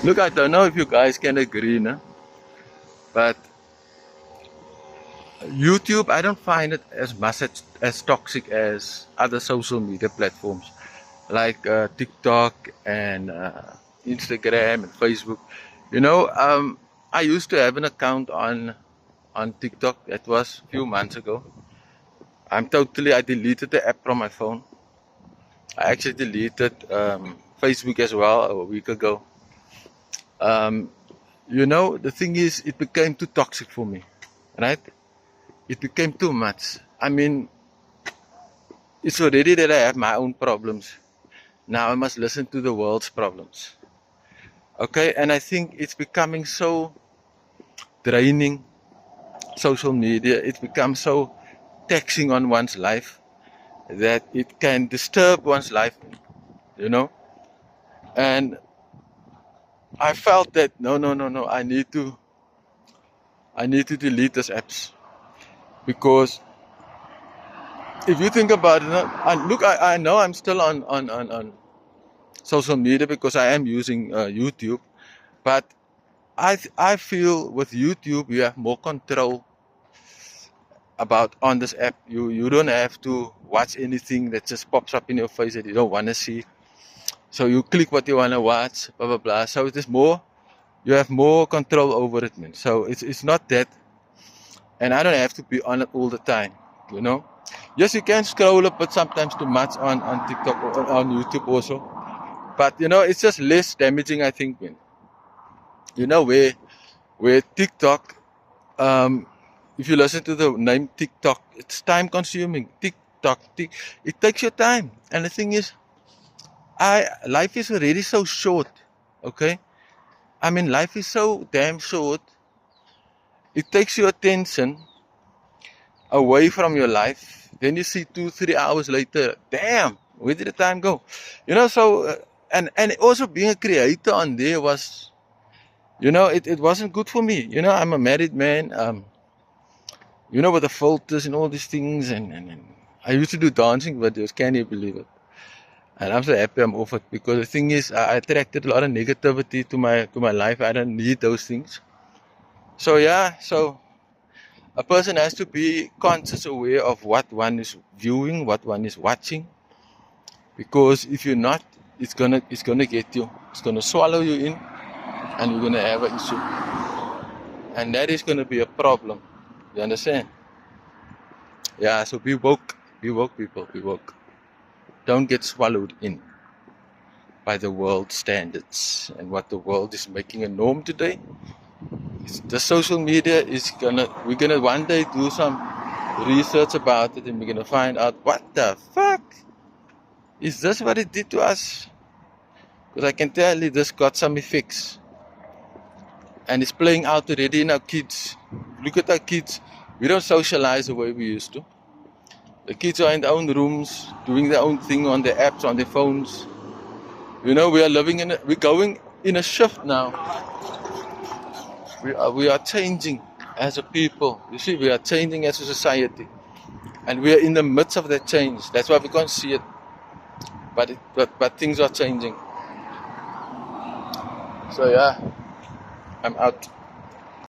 Look, I don't know if you guys can agree, no? But YouTube, I don't find it as much as toxic as other social media platforms like TikTok and Instagram and Facebook. You know, I used to have an account on TikTok. That was a few months ago. I deleted the app from my phone. I actually deleted Facebook as well a week ago. Um, you know, the thing is, it became too toxic for me, right? It became too much. I mean, it's already that I have my own problems. Now I must listen to the world's problems. Okay, and I think it's becoming so draining. Social media, it's become so taxing on one's life that it can disturb one's life, you know. And I felt that no, I need to delete these apps because if you think about it, look, I know I'm still on social media because I am using YouTube, but I feel with YouTube you have more control about on this app. You don't have to watch anything that just pops up in your face that you don't want to see. So you click what you want to watch, blah blah blah. So it is more. You have more control over it, man. So it's not that, and I don't have to be on it all the time. You know. Yes, you can scroll a bit sometimes too much on TikTok or on YouTube also. But you know, it's just less damaging, I think, man. You know, where TikTok, um, if you listen to the name TikTok, it's time consuming. It takes your time. And the thing is, life is already so short. Okay, I mean, life is so damn short. It takes your attention away from your life. Then you see 2 3 hours later, damn, where did the time go? You know, so and also being a creator on there was, you know, it wasn't good for me. You know, I'm a married man. You know, with the filters and all these things, and I used to do dancing videos. Can you believe it? And I'm so happy I'm off it because the thing is, I attracted a lot of negativity to my life. I don't need those things. So yeah, so a person has to be conscious aware of what one is viewing, what one is watching, because if you're not, it's gonna get you. It's gonna swallow you in, and you're gonna have an issue, and that is gonna be a problem. You understand? Yeah. So be woke, people, be woke. Don't get swallowed in by the world standards and what the world is making a norm today. The social media is we're gonna one day do some research about it and we're gonna find out what the fuck is this what it did to us? Because I can tell you this got some effects and it's playing out already in our kids. Look at our kids. We don't socialize the way we used to. The kids are in their own rooms, doing their own thing on their apps, on their phones. You know, we're going in a shift now. We are changing as a people. You see, we are changing as a society. And we are in the midst of that change. That's why we can't see it. But things are changing. So yeah, I'm out.